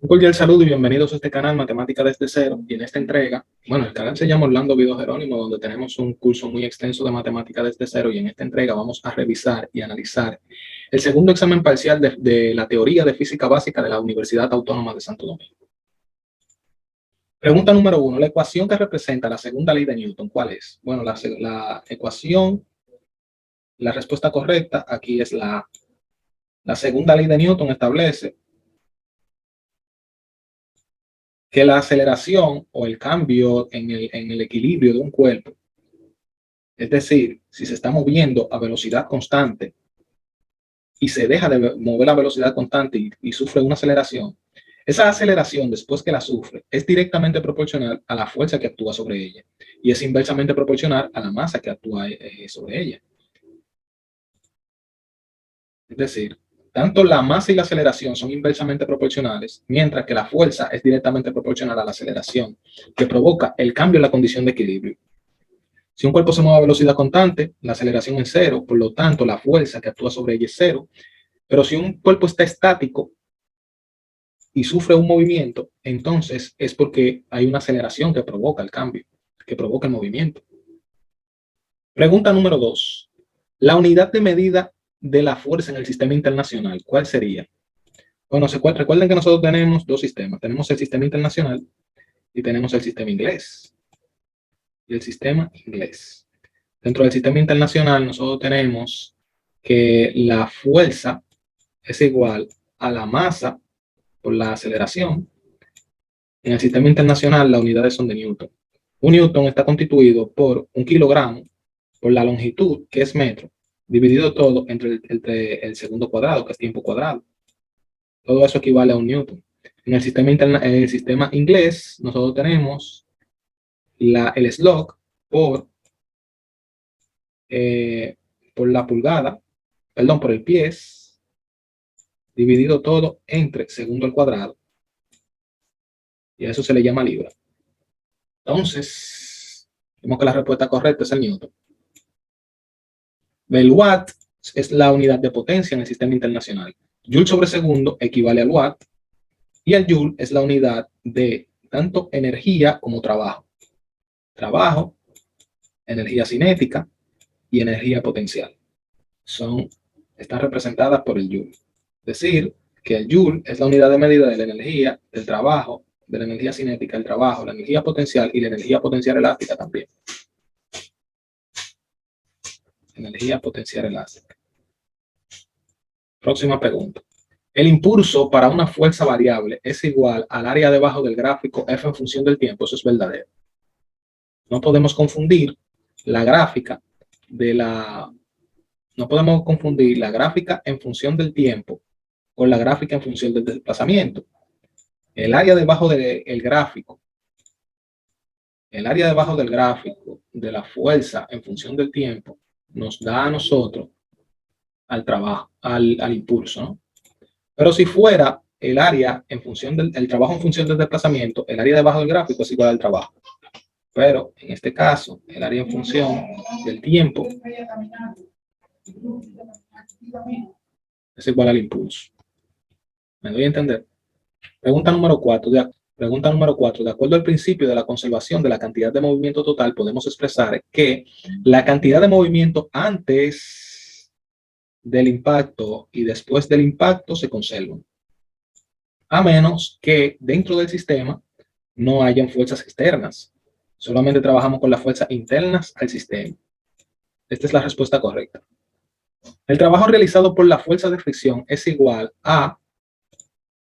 Un cordial saludo y bienvenidos a este canal Matemática desde Cero. Y en esta entrega, bueno, el canal se llama Orlando Vido Jerónimo, donde tenemos un curso muy extenso de Matemática desde Cero. Y en esta entrega vamos a revisar y analizar el segundo examen parcial de la teoría de física básica de la Universidad Autónoma de Santo Domingo. Pregunta número 1. La ecuación que representa la segunda ley de Newton, ¿cuál es? Bueno, la ecuación, la respuesta correcta aquí es la A. La segunda ley de Newton establece que la aceleración o el cambio en el equilibrio de un cuerpo, es decir, si se está moviendo a velocidad constante y se deja de mover a velocidad constante y sufre una aceleración, esa aceleración después que la sufre es directamente proporcional a la fuerza que actúa sobre ella y es inversamente proporcional a la masa que actúa sobre ella. Es decir, tanto la masa y la aceleración son inversamente proporcionales, mientras que la fuerza es directamente proporcional a la aceleración, que provoca el cambio en la condición de equilibrio. Si un cuerpo se mueve a velocidad constante, la aceleración es cero, por lo tanto la fuerza que actúa sobre ella es cero. Pero si un cuerpo está estático y sufre un movimiento, entonces es porque hay una aceleración que provoca el cambio, que provoca el movimiento. Pregunta número 2. La unidad de medida de la fuerza en el sistema internacional, ¿cuál sería? Bueno, recuerden que nosotros tenemos dos sistemas. Tenemos el sistema internacional y tenemos el sistema inglés. Y el sistema inglés. Dentro del sistema internacional nosotros tenemos que la fuerza es igual a la masa por la aceleración. En el sistema internacional las unidades son de Newton. Un Newton está constituido por un kilogramo por la longitud, que es metro, dividido todo entre el segundo cuadrado, que es tiempo cuadrado. Todo eso equivale a un Newton. En el sistema inglés nosotros tenemos el slug por, por la pulgada, perdón, por el pies, dividido todo entre segundo al cuadrado. Y a eso se le llama libra. Entonces, vemos que la respuesta correcta es el newton. El watt es la unidad de potencia en el sistema internacional. Joule sobre segundo equivale al watt. Y el joule es la unidad de tanto energía como trabajo. Trabajo, energía cinética y energía potencial. Están representadas por el joule. Es decir, que el joule es la unidad de medida de la energía, del trabajo, de la energía cinética, el trabajo, la energía potencial y la energía potencial elástica también. Energía potencial elástica. Próxima pregunta. El impulso para una fuerza variable es igual al área debajo del gráfico F en función del tiempo. Eso es verdadero. No podemos confundir la gráfica no podemos confundir la gráfica en función del tiempo con la gráfica en función del desplazamiento. El área debajo del gráfico, el área debajo del gráfico de la fuerza en función del tiempo nos da a nosotros al trabajo, al impulso, ¿no? Pero si fuera el área en función del trabajo en función del desplazamiento, el área debajo del gráfico es igual al trabajo. Pero en este caso, el área en función del tiempo es igual al impulso. ¿Me doy a entender? Pregunta número 4. Pregunta número 4. De acuerdo al principio de la conservación de la cantidad de movimiento total, podemos expresar que la cantidad de movimiento antes del impacto y después del impacto se conservan, a menos que dentro del sistema no hayan fuerzas externas. Solamente trabajamos con las fuerzas internas al sistema. Esta es la respuesta correcta. El trabajo realizado por la fuerza de fricción es igual a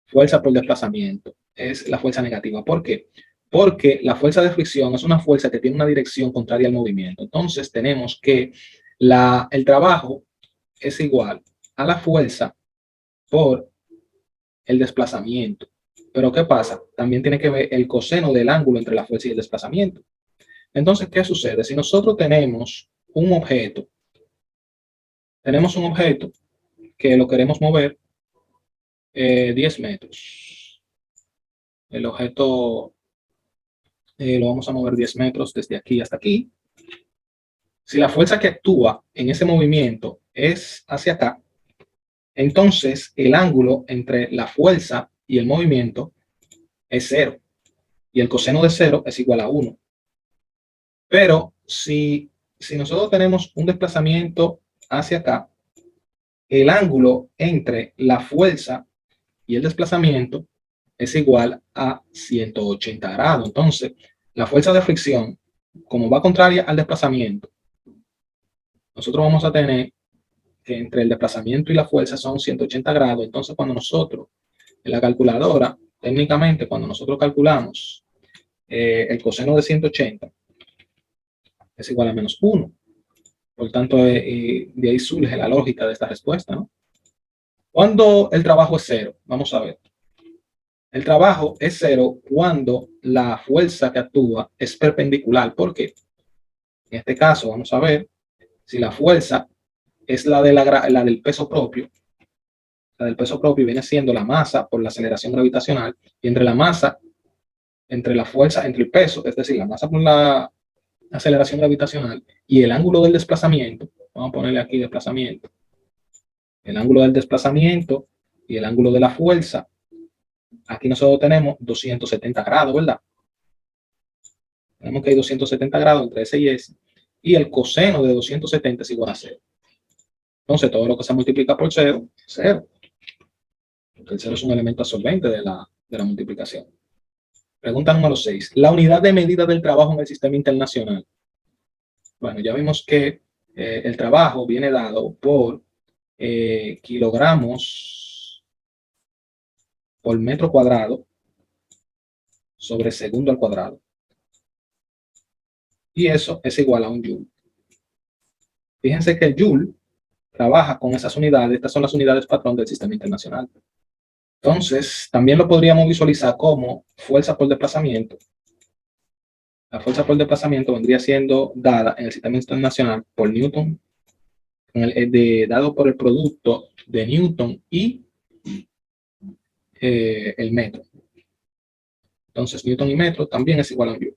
fuerza por desplazamiento. Es la fuerza negativa. ¿Por qué? Porque la fuerza de fricción es una fuerza que tiene una dirección contraria al movimiento. Entonces tenemos que el trabajo es igual a la fuerza por el desplazamiento. Pero ¿qué pasa? También tiene que ver el coseno del ángulo entre la fuerza y el desplazamiento. Entonces, ¿qué sucede? Si nosotros tenemos un objeto que lo queremos mover 10 metros. El objeto lo vamos a mover 10 metros desde aquí hasta aquí. Si la fuerza que actúa en ese movimiento es hacia acá, entonces el ángulo entre la fuerza y el movimiento es 0 y el coseno de 0 es igual a 1. Pero si nosotros tenemos un desplazamiento hacia acá, el ángulo entre la fuerza y el desplazamiento es igual a 180 grados. Entonces, la fuerza de fricción, como va contraria al desplazamiento, nosotros vamos a tener que entre el desplazamiento y la fuerza son 180 grados. Entonces, cuando nosotros, en la calculadora, técnicamente, cuando nosotros calculamos el coseno de 180, es igual a menos 1. Por tanto, de ahí surge la lógica de esta respuesta, ¿no? Cuando el trabajo es 0, vamos a ver. El trabajo es 0 cuando la fuerza que actúa es perpendicular. ¿Por qué? En este caso, vamos a ver si la fuerza es la del peso propio. La del peso propio viene siendo la masa por la aceleración gravitacional, y entre la masa, entre la fuerza, entre el peso, es decir, la masa por la aceleración gravitacional y el ángulo del desplazamiento, vamos a ponerle aquí desplazamiento, el ángulo del desplazamiento y el ángulo de la fuerza, aquí nosotros tenemos 270 grados, ¿verdad? Tenemos que hay 270 grados entre ese y ese, y el coseno de 270 es igual a 0. Entonces, todo lo que se multiplica por 0, 0. Porque el 0 es un elemento absorbente de la multiplicación. Pregunta número 6. La unidad de medida del trabajo en el sistema internacional. Bueno, ya vimos que el trabajo viene dado por kilogramos por metro cuadrado sobre segundo al cuadrado. Y eso es igual a un joule. Fíjense que el joule trabaja con esas unidades. Estas son las unidades patrón del sistema internacional. Entonces, también lo podríamos visualizar como fuerza por desplazamiento. La fuerza por desplazamiento vendría siendo dada en el sistema internacional por Newton, dado por el producto de Newton y el metro. Entonces, Newton y metro también es igual a un joule.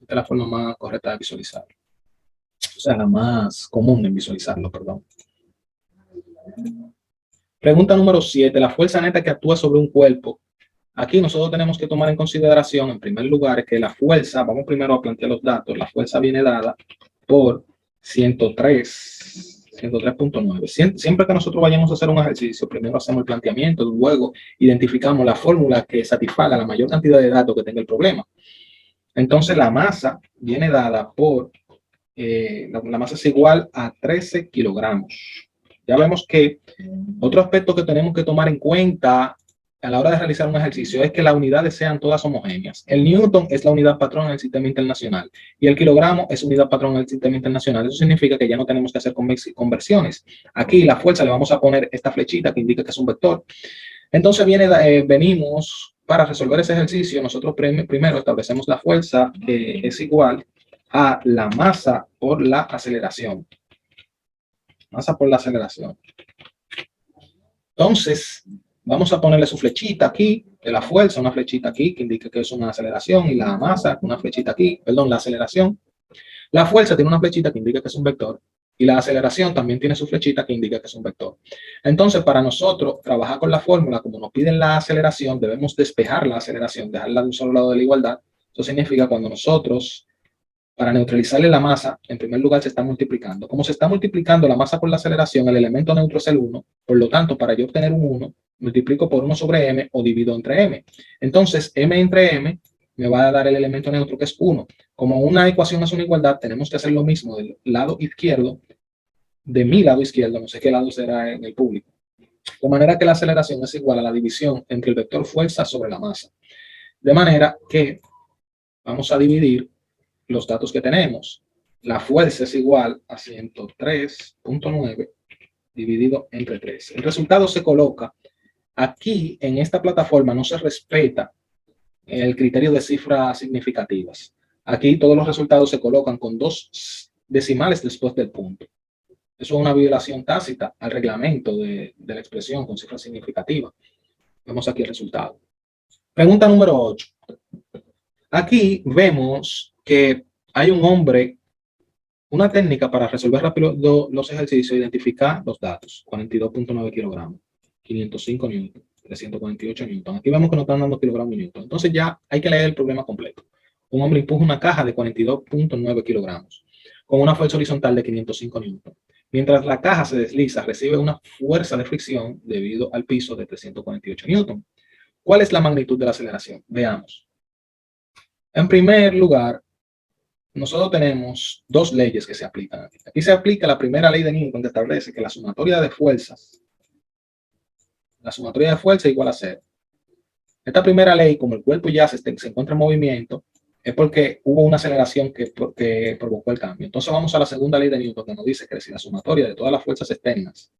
Esta es la forma más correcta de visualizarlo. O sea, la más común de visualizarlo, perdón. Pregunta número 7. La fuerza neta que actúa sobre un cuerpo. Aquí nosotros tenemos que tomar en consideración, en primer lugar, que la fuerza, vamos primero a plantear los datos, la fuerza viene dada por 103.9. Siempre que nosotros vayamos a hacer un ejercicio, primero hacemos el planteamiento, luego identificamos la fórmula que satisfaga la mayor cantidad de datos que tenga el problema. Entonces la masa viene dada por, la masa es igual a 13 kilogramos. Ya vemos que otro aspecto que tenemos que tomar en cuenta a la hora de realizar un ejercicio es que las unidades sean todas homogéneas. El Newton es la unidad patrón en el sistema internacional y el kilogramo es unidad patrón en el sistema internacional. Eso significa que ya no tenemos que hacer conversiones. Aquí la fuerza le vamos a poner esta flechita que indica que es un vector. Entonces venimos para resolver ese ejercicio. Nosotros primero establecemos la fuerza que es igual a la masa por la aceleración. Masa por la aceleración. Entonces, vamos a ponerle su flechita aquí, de la fuerza, una flechita aquí que indica que es una aceleración, y la masa, una flechita aquí, perdón, la aceleración. La fuerza tiene una flechita que indica que es un vector, y la aceleración también tiene su flechita que indica que es un vector. Entonces, para nosotros trabajar con la fórmula, como nos piden la aceleración, debemos despejar la aceleración, dejarla de un solo lado de la igualdad. Eso significa cuando nosotros, para neutralizarle la masa, en primer lugar se está multiplicando. Como se está multiplicando la masa por la aceleración, el elemento neutro es el 1. Por lo tanto, para yo obtener un 1, multiplico por 1 sobre m o divido entre m. Entonces, m entre m me va a dar el elemento neutro que es 1. Como una ecuación es una igualdad, tenemos que hacer lo mismo del lado izquierdo, de mi lado izquierdo, no sé qué lado será en el público. De manera que la aceleración es igual a la división entre el vector fuerza sobre la masa. De manera que vamos a dividir los datos que tenemos. La fuerza es igual a 103.9 dividido entre 3. El resultado se coloca aquí en esta plataforma. No se respeta el criterio de cifras significativas. Aquí todos los resultados se colocan con 2 decimales después del punto. Eso es una violación tácita al reglamento de la expresión con cifras significativas. Vemos aquí el resultado. Pregunta número 8. Aquí vemos que hay un hombre, una técnica para resolver rápido los ejercicios, identificar los datos. 42.9 kilogramos, 505 newton, 348 newton. Aquí vemos que nos están dando kilogramos newton. Entonces ya hay que leer el problema completo. Un hombre empuja una caja de 42.9 kilogramos con una fuerza horizontal de 505 newton. Mientras la caja se desliza, recibe una fuerza de fricción debido al piso de 348 newton. ¿Cuál es la magnitud de la aceleración? Veamos. En primer lugar, nosotros tenemos dos leyes que se aplican aquí. Aquí se aplica la primera ley de Newton, que establece que la sumatoria de fuerzas es igual a cero. Esta primera ley, como el cuerpo ya se encuentra en movimiento, es porque hubo una aceleración que provocó el cambio. Entonces vamos a la segunda ley de Newton, que nos dice que si la sumatoria de todas las fuerzas externas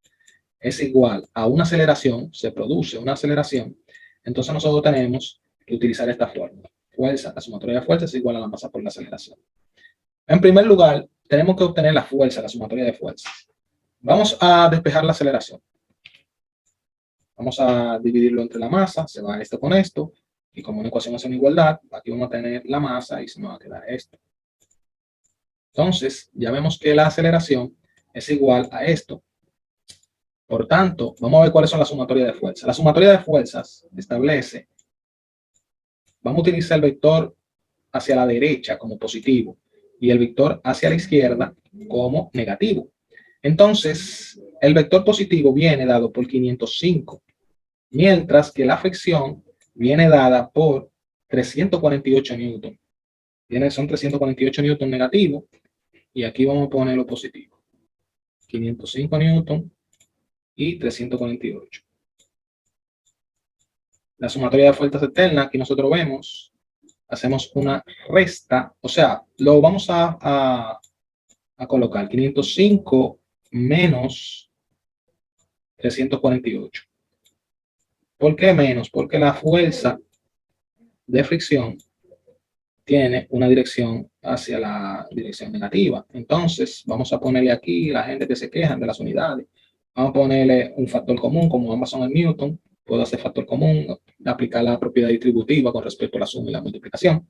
es igual a una aceleración, se produce una aceleración, entonces nosotros tenemos que utilizar esta fórmula. La sumatoria de fuerzas es igual a la masa por la aceleración. En primer lugar, tenemos que obtener la fuerza, la sumatoria de fuerzas. Vamos a despejar la aceleración. Vamos a dividirlo entre la masa, se va esto con esto, y como una ecuación es una igualdad, aquí vamos a tener la masa y se nos va a quedar esto. Entonces, ya vemos que la aceleración es igual a esto. Por tanto, vamos a ver cuáles son las sumatorias de fuerzas. La sumatoria de fuerzas establece, vamos a utilizar el vector hacia la derecha como positivo y el vector hacia la izquierda como negativo. Entonces, el vector positivo viene dado por 505, mientras que la fricción viene dada por 348 newton. Son 348 newton negativo y aquí vamos a poner lo positivo. 505 newton y 348. La sumatoria de fuerzas externas, aquí nosotros vemos, hacemos una resta, o sea, lo vamos a colocar 505 menos 348. ¿Por qué menos? Porque la fuerza de fricción tiene una dirección hacia la dirección negativa. Entonces, vamos a ponerle aquí, la gente que se quejan de las unidades, vamos a ponerle un factor común, como ambas son en Newton, puedo hacer factor común, aplicar la propiedad distributiva con respecto a la suma y la multiplicación.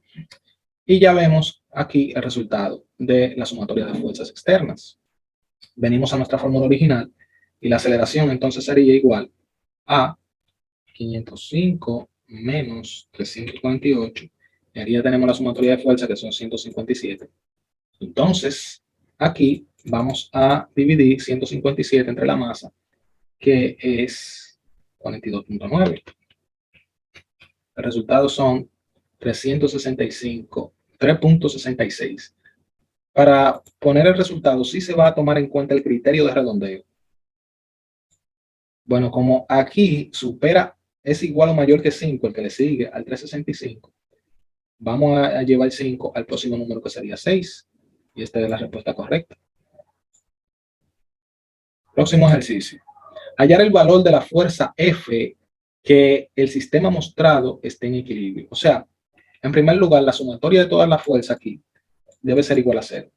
Y ya vemos aquí el resultado de la sumatoria de fuerzas externas. Venimos a nuestra fórmula original y la aceleración entonces sería igual a 505 menos 348. Y aquí ya tenemos la sumatoria de fuerza que son 157. Entonces, aquí vamos a dividir 157 entre la masa, que es 42.9. El resultado son 3.66. Para poner el resultado, sí se va a tomar en cuenta el criterio de redondeo. Bueno, como aquí supera, es igual o mayor que 5, el que le sigue al 365, vamos a llevar 5 al próximo número que sería 6. Y esta es la respuesta correcta. Próximo ejercicio. Hallar el valor de la fuerza F que el sistema mostrado esté en equilibrio. O sea, en primer lugar, la sumatoria de todas las fuerzas aquí debe ser igual a 0.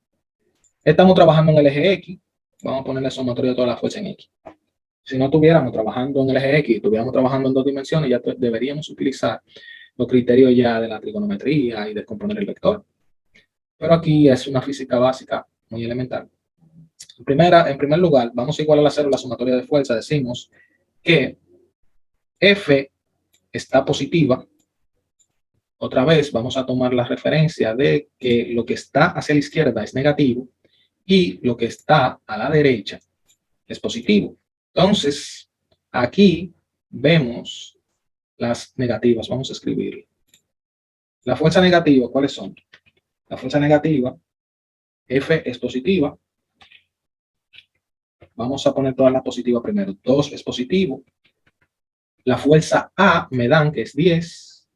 Estamos trabajando en el eje X. Vamos a poner la sumatoria de todas las fuerzas en X. Si no estuviéramos trabajando en el eje X, estuviéramos trabajando en dos dimensiones, ya deberíamos utilizar los criterios ya de la trigonometría y de componer el vector. Pero aquí es una física básica muy elemental. En primer lugar, vamos a igualar a 0 la sumatoria de fuerza. Decimos que F está positiva. Otra vez vamos a tomar la referencia de que lo que está hacia la izquierda es negativo y lo que está a la derecha es positivo. Entonces, aquí vemos las negativas. Vamos a escribir. La fuerza negativa, ¿cuáles son? La fuerza negativa, F es positiva. Vamos a poner todas las positivas primero. 2 es positivo. La fuerza A me dan que es 10.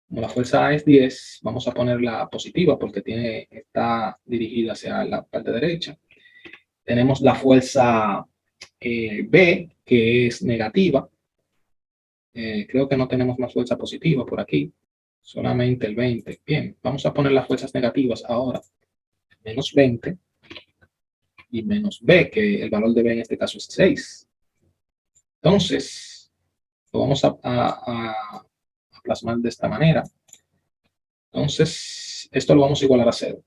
Como la fuerza A es 10, vamos a ponerla positiva porque está dirigida hacia la parte derecha. Tenemos la fuerza B, que es negativa. Creo que no tenemos más fuerza positiva por aquí. Solamente el 20. Bien, vamos a poner las fuerzas negativas ahora. Menos 20 y menos B, que el valor de B en este caso es 6. Entonces, lo vamos a plasmar de esta manera. Entonces, esto lo vamos a igualar a 0.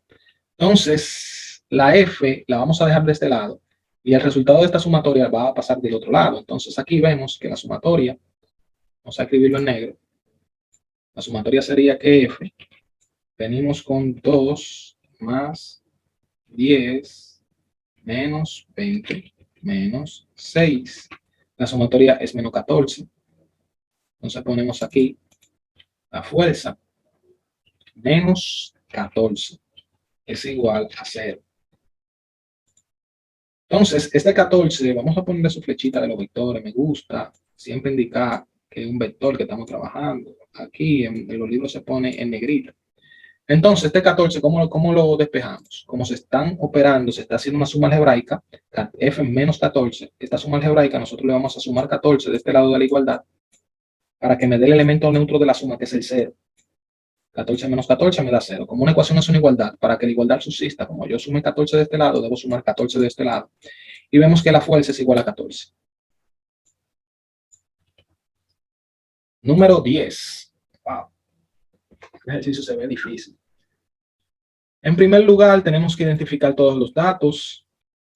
Entonces, la F la vamos a dejar de este lado y el resultado de esta sumatoria va a pasar del otro lado. Entonces, aquí vemos que la sumatoria Vamos a escribirlo en negro. La sumatoria sería que F, venimos con 2 más 10 menos 20 menos 6. La sumatoria es menos 14. Entonces ponemos aquí la fuerza menos 14 es igual a 0. Entonces, este 14, vamos a ponerle su flechita de los vectores, me gusta, siempre indicar que es un vector que estamos trabajando. Aquí en los libros se pone en negrita. Entonces, este 14, ¿cómo lo despejamos? Como se están operando, se está haciendo una suma algebraica, f menos 14, esta suma algebraica nosotros le vamos a sumar 14 de este lado de la igualdad para que me dé el elemento neutro de la suma, que es el 0. 14 menos 14 me da 0. Como una ecuación es una igualdad, para que la igualdad subsista, como yo sume 14 de este lado, debo sumar 14 de este lado. Y vemos que la fuerza es igual a 14. Número 10. Wow. El ejercicio se ve difícil. En primer lugar, tenemos que identificar todos los datos.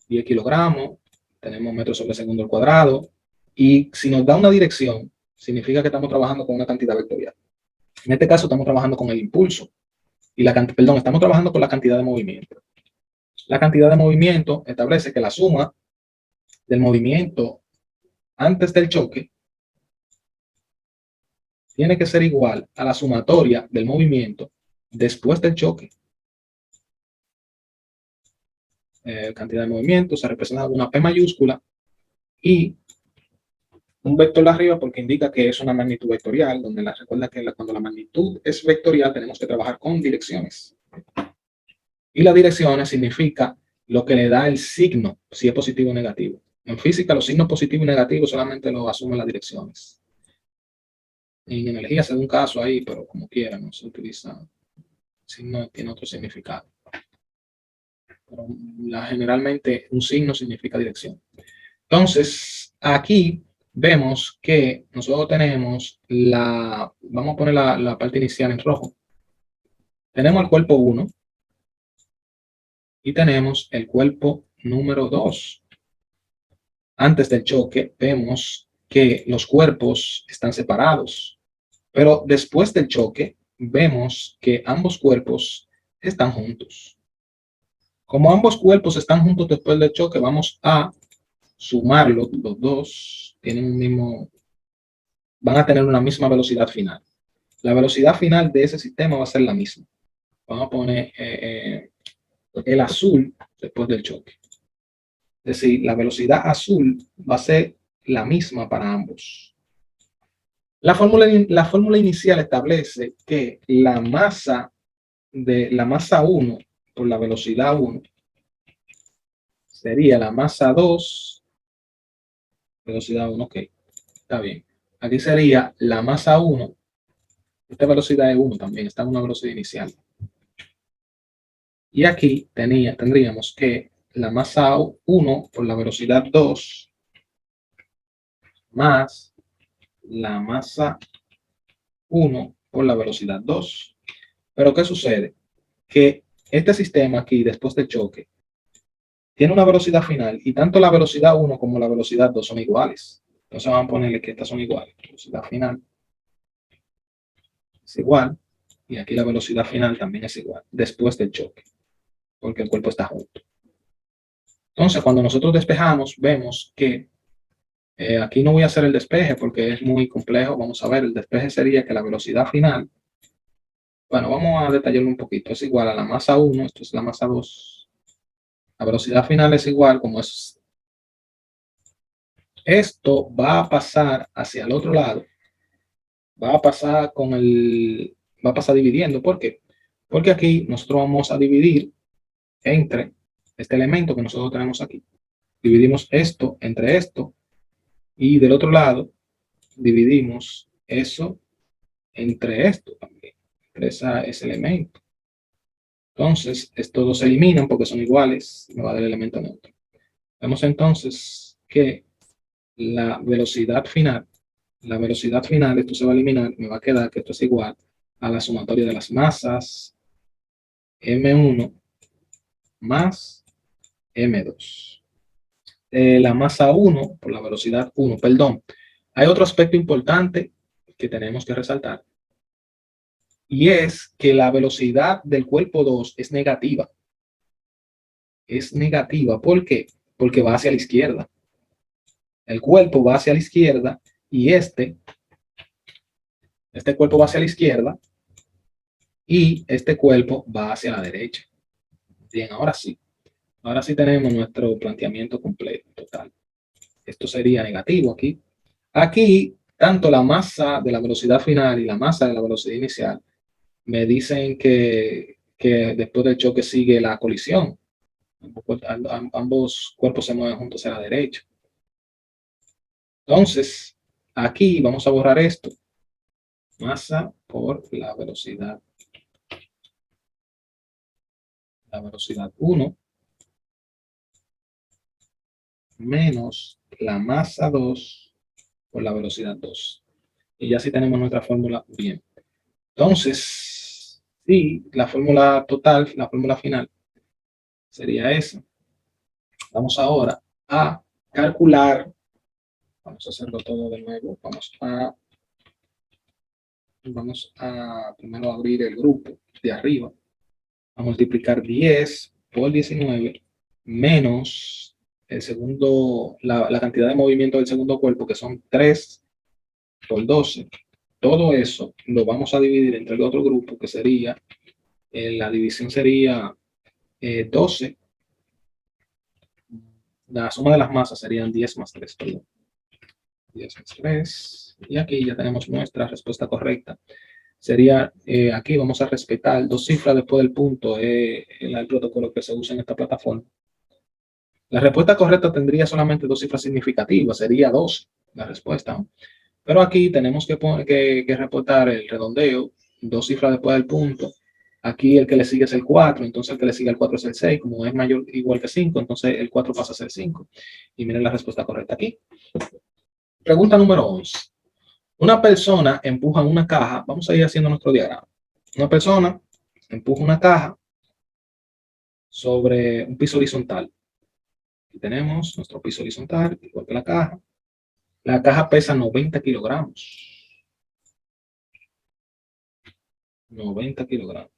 10 kilogramos, tenemos metros sobre segundo al cuadrado. Y si nos da una dirección, significa que estamos trabajando con una cantidad vectorial. En este caso, estamos trabajando con el impulso. Estamos trabajando con la cantidad de movimiento. La cantidad de movimiento establece que la suma del movimiento antes del choque tiene que ser igual a la sumatoria del movimiento después del choque. Cantidad de movimiento se representa con una P mayúscula y un vector de arriba porque indica que es una magnitud vectorial, donde recuerda que cuando la magnitud es vectorial tenemos que trabajar con direcciones. Y las direcciones significa lo que le da el signo, si es positivo o negativo. En física los signos positivos y negativos solamente los asumen las direcciones. En energía se da un caso ahí, pero como quiera, no se utiliza, signo tiene otro significado. Pero generalmente un signo significa dirección. Entonces, aquí vemos que nosotros tenemos vamos a poner la parte inicial en rojo. Tenemos el cuerpo 1 y tenemos el cuerpo número 2. Antes del choque vemos que los cuerpos están separados, pero después del choque vemos que ambos cuerpos están juntos. Como ambos cuerpos están juntos después del choque, vamos a sumarlos, los dos tienen un mismo, van a tener una misma velocidad final. La velocidad final de ese sistema va a ser la misma. Vamos a poner el azul después del choque. Es decir, la velocidad azul va a ser la misma para ambos. La fórmula inicial establece que la masa 1 por la velocidad 1 sería la masa 2, velocidad 1, ok, está bien. Aquí sería la masa 1, esta velocidad es 1 también, está en una velocidad inicial. Y aquí tendríamos que la masa 1 por la velocidad 2 más la masa 1 por la velocidad 2. Pero ¿qué sucede? Que este sistema aquí, después del choque, tiene una velocidad final y tanto la velocidad 1 como la velocidad 2 son iguales. Entonces vamos a ponerle que estas son iguales. La velocidad final es igual y aquí la velocidad final también es igual después del choque, porque el cuerpo está junto. Entonces, cuando nosotros despejamos, vemos que aquí no voy a hacer el despeje porque es muy complejo. Vamos a ver, el despeje sería que la velocidad final, bueno, vamos a detallarlo un poquito, es igual a la masa 1, esto es la masa 2. La velocidad final es igual como es. Esto va a pasar hacia el otro lado, va a pasar dividiendo. ¿Por qué? Porque aquí nosotros vamos a dividir entre este elemento que nosotros tenemos aquí. Dividimos esto entre esto y del otro lado dividimos eso entre esto también, entre ese elemento. Entonces, estos dos se eliminan porque son iguales, me va a dar el elemento neutro. Vemos entonces que la velocidad final, esto se va a eliminar, me va a quedar que esto es igual a la sumatoria de las masas M1 más M2. La masa 1 por la velocidad 1, perdón. Hay otro aspecto importante que tenemos que resaltar, y es que la velocidad del cuerpo 2 es negativa. Es negativa, ¿por qué? Porque va hacia la izquierda. El cuerpo va hacia la izquierda y este cuerpo va hacia la izquierda y este cuerpo va hacia la derecha. Bien, ahora sí. Ahora sí tenemos nuestro planteamiento completo, total. Esto sería negativo aquí. Aquí, tanto la masa de la velocidad final y la masa de la velocidad inicial me dicen que después del choque sigue la colisión. Ambos cuerpos se mueven juntos hacia la derecha. Entonces, aquí vamos a borrar esto. Masa por la velocidad. La velocidad 1 menos la masa 2 por la velocidad 2. Y ya sí tenemos nuestra fórmula bien. Entonces, sí, la fórmula total, la fórmula final sería esa. Vamos ahora a calcular. Vamos a hacerlo todo de nuevo. Vamos a primero abrir el grupo de arriba. A multiplicar 10 por 19 menos el segundo, la cantidad de movimiento del segundo cuerpo, que son 3 por 12. Todo eso lo vamos a dividir entre el otro grupo, que sería, la división sería 12. La suma de las masas serían 10 más 3, perdón. 10 más 3. Y aquí ya tenemos nuestra respuesta correcta. Sería, aquí vamos a respetar 2 cifras después del punto, el protocolo que se usa en esta plataforma. La respuesta correcta tendría solamente 2 cifras significativas, sería 12 la respuesta, ¿no? Pero aquí tenemos que reportar el redondeo, 2 cifras después del punto. Aquí el que le sigue es el 4, entonces el que le sigue al 4 es el 6. Como es mayor igual que 5, entonces el 4 pasa a ser 5. Y miren la respuesta correcta aquí. Pregunta número 11. Una persona empuja una caja. Vamos a ir haciendo nuestro diagrama. Una persona empuja una caja sobre un piso horizontal. Aquí tenemos nuestro piso horizontal, igual que la caja. La caja pesa 90 kilogramos. 90 kilogramos.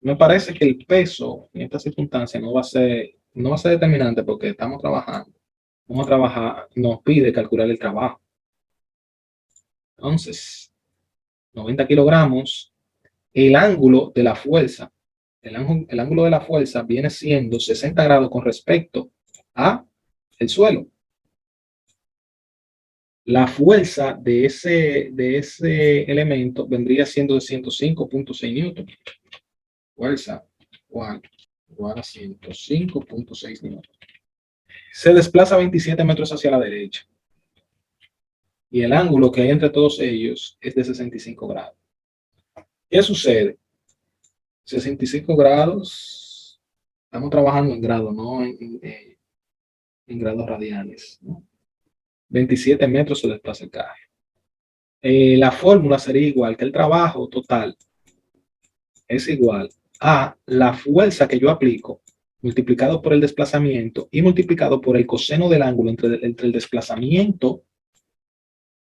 Me parece que el peso en esta circunstancia no va a ser determinante porque estamos trabajando. Vamos a trabajar, nos pide calcular el trabajo. Entonces, 90 kilogramos, el ángulo de la fuerza, el ángulo de la fuerza viene siendo 60 grados con respecto a el suelo. La fuerza de ese elemento vendría siendo de 105.6 newton. Fuerza igual a 105.6 newton. Se desplaza 27 metros hacia la derecha. Y el ángulo que hay entre todos ellos es de 65 grados. ¿Qué sucede? 65 grados, estamos trabajando en grados, no en grados radianes, ¿no? 27 metros se desplaza el carro. La fórmula sería igual que el trabajo total es igual a la fuerza que yo aplico multiplicado por el desplazamiento y multiplicado por el coseno del ángulo entre el desplazamiento,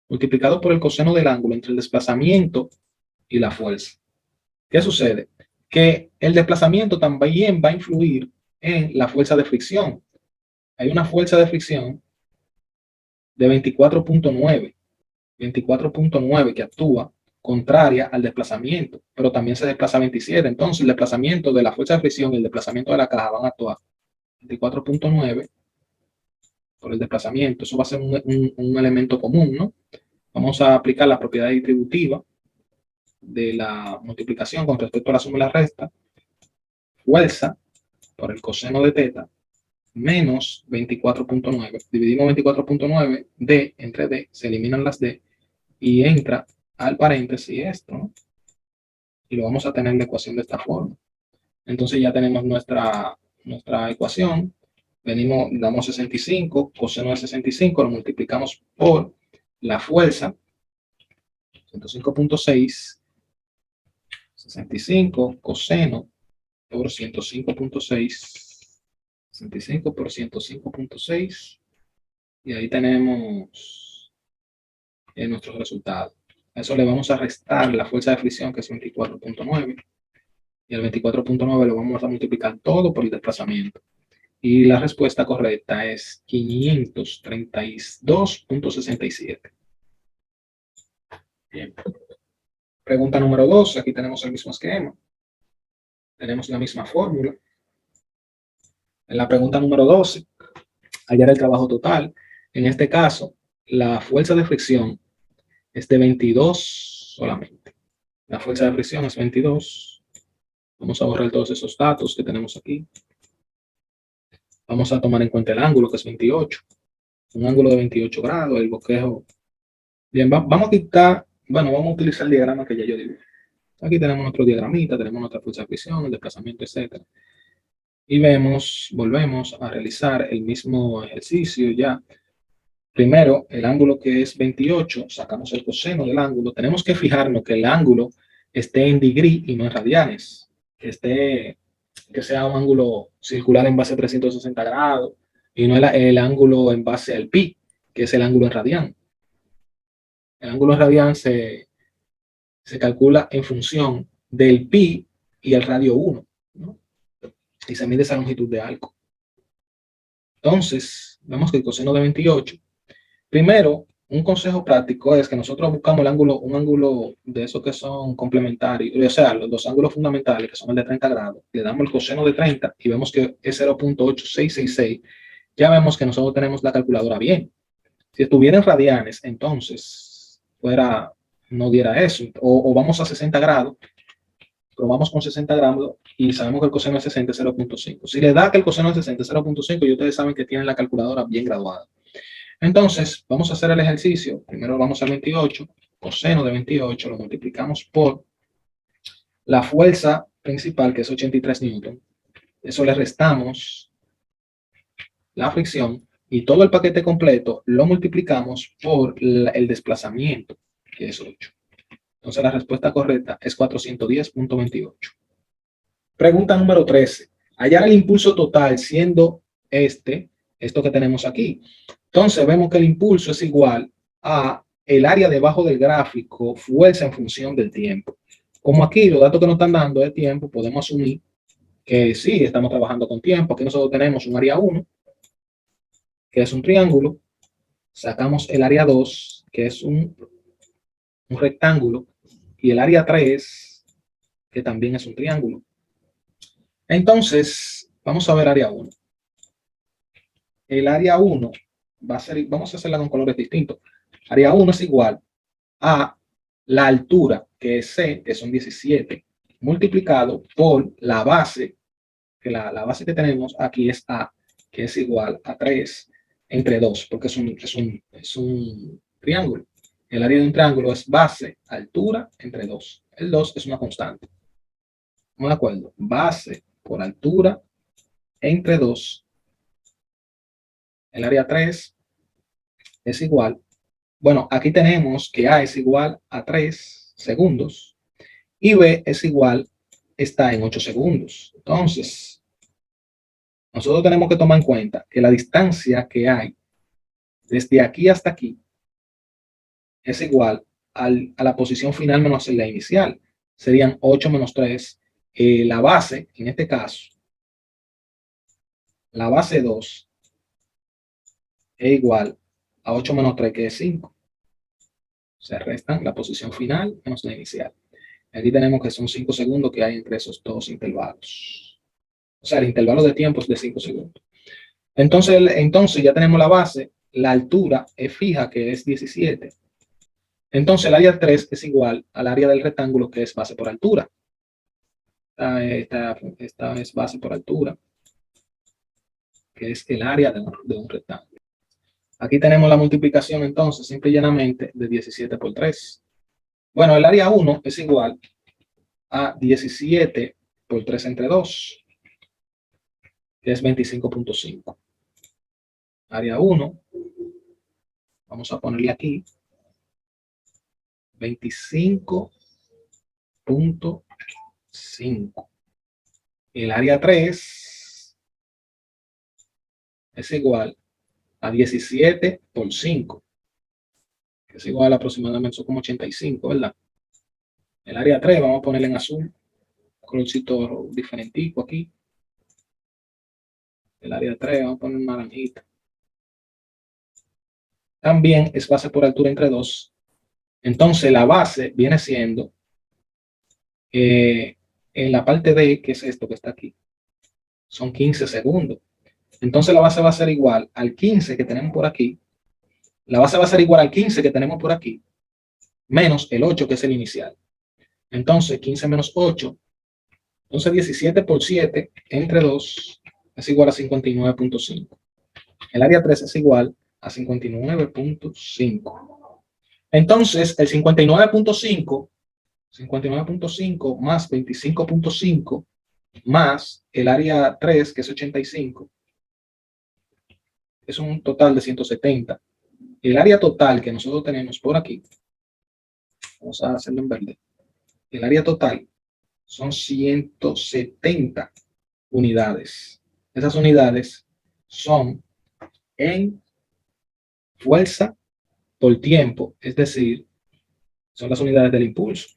multiplicado por el coseno del ángulo entre el desplazamiento y la fuerza. ¿Qué sucede? Que el desplazamiento también va a influir en la fuerza de fricción. Hay una fuerza de fricción de 24.9 que actúa contraria al desplazamiento, pero también se desplaza 27. Entonces, el desplazamiento de la fuerza de fricción y el desplazamiento de la caja van a actuar 24.9 por el desplazamiento. Eso va a ser un elemento común, ¿no? Vamos a aplicar la propiedad distributiva de la multiplicación con respecto a la suma y la resta. Fuerza por el coseno de teta menos 24.9. Dividimos 24.9, D entre D, se eliminan las D y entra al paréntesis esto, ¿no? Y lo vamos a tener en la ecuación de esta forma. Entonces ya tenemos nuestra ecuación. Venimos, damos 65, coseno de 65, lo multiplicamos por la fuerza, 105.6, 65 coseno por 105.6, 65 por 105.6, y ahí tenemos nuestros resultados. A eso le vamos a restar la fuerza de fricción, que es 24.9. Y el 24.9 lo vamos a multiplicar todo por el desplazamiento. Y la respuesta correcta es 532.67. Bien. Pregunta número 2. Aquí tenemos el mismo esquema. Tenemos la misma fórmula. En la pregunta número 12, hallar el trabajo total. En este caso, la fuerza de fricción es de 22 solamente. La fuerza de fricción es 22. Vamos a borrar todos esos datos que tenemos aquí. Vamos a tomar en cuenta el ángulo, que es 28. Un ángulo de 28 grados, el bosquejo. Bien, vamos a quitar, bueno, vamos a utilizar el diagrama que ya yo dibujé. Aquí tenemos nuestro diagramita, tenemos nuestra fuerza de fricción, el desplazamiento, etc. Y volvemos a realizar el mismo ejercicio ya. Primero, el ángulo que es 28, sacamos el coseno del ángulo. Tenemos que fijarnos que el ángulo esté en degree y no en radianes. Que sea un ángulo circular en base a 360 grados y no el ángulo en base al pi, que es el ángulo en radián. El ángulo en radián se calcula en función del pi y el radio 1, ¿no? Y se mide esa longitud de arco. Entonces, vemos que el coseno de 28, primero, un consejo práctico es que nosotros buscamos un ángulo de esos que son complementarios, o sea, los dos ángulos fundamentales, que son el de 30 grados, le damos el coseno de 30 y vemos que es 0.8666. Ya vemos que nosotros tenemos la calculadora bien. Si estuviera en radianes, entonces no diera eso. O vamos a 60 grados, probamos con 60 grados y sabemos que el coseno de 60 es 0.5. Si le da que el coseno de 60 es 0.5, y ustedes saben que tienen la calculadora bien graduada. Entonces, vamos a hacer el ejercicio. Primero vamos al 28, coseno de 28 lo multiplicamos por la fuerza principal, que es 83 newton. Eso le restamos la fricción y todo el paquete completo lo multiplicamos por el desplazamiento, que es 8. Entonces, la respuesta correcta es 410.28. Pregunta número 13. Hallar el impulso total siendo esto que tenemos aquí. Entonces vemos que el impulso es igual a el área debajo del gráfico, fuerza en función del tiempo. Como aquí los datos que nos están dando de tiempo, podemos asumir que sí, estamos trabajando con tiempo. Aquí nosotros tenemos un área 1, que es un triángulo. Sacamos el área 2, que es un rectángulo. Y el área 3, que también es un triángulo. Entonces, vamos a ver área 1. El área 1 va a ser, vamos a hacerla con colores distintos. Área 1 es igual a la altura, que es C, que son 17, multiplicado por la base, que la base que tenemos aquí es A, que es igual a 3 entre 2, porque es un triángulo. El área de un triángulo es base, altura, entre 2. El 2 es una constante. ¿Estamos de acuerdo? Base por altura entre 2. El área 3 es igual. Bueno, aquí tenemos que A es igual a 3 segundos y B es igual, está en 8 segundos. Entonces, nosotros tenemos que tomar en cuenta que la distancia que hay desde aquí hasta aquí es igual a la posición final menos la inicial. Serían 8 menos 3. La base, en este caso, la base 2 es igual a 8 menos 3, que es 5. Se restan la posición final menos la inicial. Aquí tenemos que son 5 segundos que hay entre esos dos intervalos. O sea, el intervalo de tiempo es de 5 segundos. Entonces ya tenemos la base, la altura es fija, que es 17. Entonces el área 3 es igual al área del rectángulo, que es base por altura. Esta es base por altura, que es el área de un rectángulo. Aquí tenemos la multiplicación entonces, simple y llanamente, de 17 por 3. Bueno, el área 1 es igual a 17 por 3 entre 2, que es 25.5. Área 1, vamos a ponerle aquí 25.5. El área 3 es igual a 17 por 5, que es igual aproximadamente, son como 85, ¿verdad? El área 3, vamos a ponerle en azul, colorcito diferentico aquí. El área 3, vamos a poner naranjita. También es base por altura entre 2. Entonces la base viene siendo en la parte D, que es esto que está aquí, son 15 segundos. Entonces la base va a ser igual al 15 que tenemos por aquí. La base va a ser igual al 15 que tenemos por aquí, menos el 8 que es el inicial. Entonces 15 menos 8. Entonces 17 por 7 entre 2 es igual a 59.5. El área 3 es igual a 59.5. Entonces el 59.5 más 25.5 más el área 3, que es 85, es un total de 170. El área total que nosotros tenemos por aquí, vamos a hacerlo en verde, el área total son 170 unidades. Esas unidades son en fuerza por tiempo, es decir, son las unidades del impulso.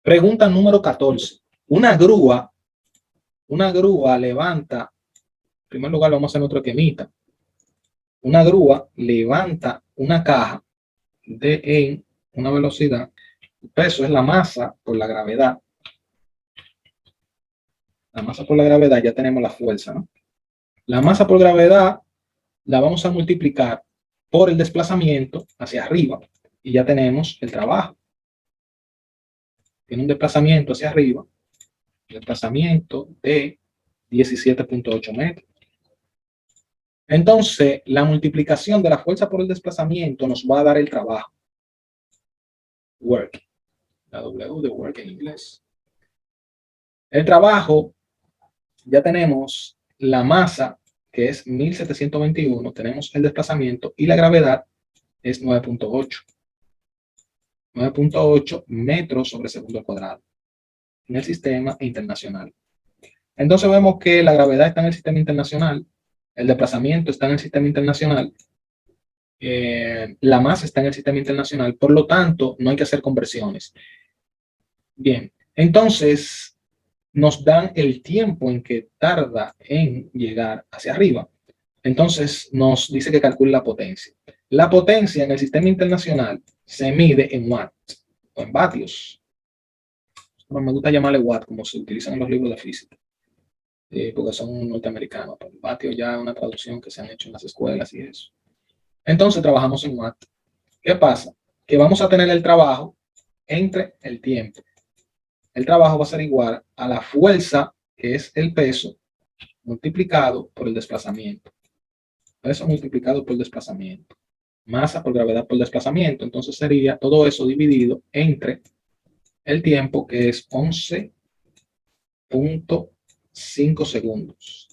Pregunta número 14. Una grúa levanta, en primer lugar vamos a hacer otro esquemita. Una grúa levanta una caja en una velocidad. El peso es la masa por la gravedad. La masa por la gravedad, ya tenemos la fuerza, ¿no? La masa por gravedad la vamos a multiplicar por el desplazamiento hacia arriba y ya tenemos el trabajo. Tiene un desplazamiento hacia arriba, desplazamiento de 17.8 metros. Entonces, la multiplicación de la fuerza por el desplazamiento nos va a dar el trabajo. Work. La W de work en inglés. El trabajo, ya tenemos la masa, que es 1721, tenemos el desplazamiento y la gravedad es 9.8. 9.8 metros sobre segundo al cuadrado en el sistema internacional. Entonces vemos que la gravedad está en el sistema internacional, el desplazamiento está en el sistema internacional, la masa está en el sistema internacional, por lo tanto no hay que hacer conversiones. Bien, entonces nos dan el tiempo en que tarda en llegar hacia arriba. Entonces nos dice que calcule la potencia. La potencia en el sistema internacional se mide en watts o en vatios. No me gusta llamarle watt como se utilizan en los libros de física, porque son norteamericanos. Pero el vatio ya es una traducción que se han hecho en las escuelas y eso. Entonces trabajamos en watt. ¿Qué pasa? Que vamos a tener el trabajo entre el tiempo. El trabajo va a ser igual a la fuerza, que es el peso, multiplicado por el desplazamiento. Peso multiplicado por el desplazamiento. Masa por gravedad por desplazamiento. Entonces sería todo eso dividido entre el tiempo, que es 11.5 segundos.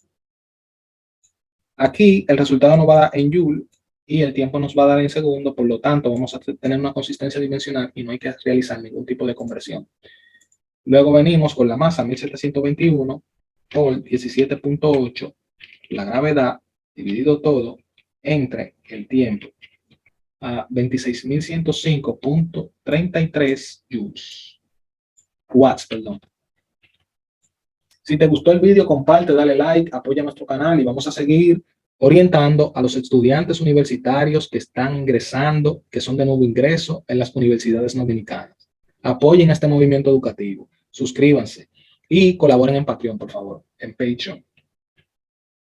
Aquí el resultado nos va a dar en joule y el tiempo nos va a dar en segundo, por lo tanto vamos a tener una consistencia dimensional y no hay que realizar ningún tipo de conversión. Luego venimos con la masa 1721 por 17.8, la gravedad dividido todo entre el tiempo a 26.105.33 joules. Watts, perdón. Si te gustó el vídeo, comparte, dale like, apoya nuestro canal y vamos a seguir orientando a los estudiantes universitarios que están ingresando, que son de nuevo ingreso en las universidades dominicanas. Apoyen este movimiento educativo, suscríbanse y colaboren en Patreon, por favor, en Patreon.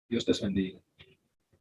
Dios te bendiga.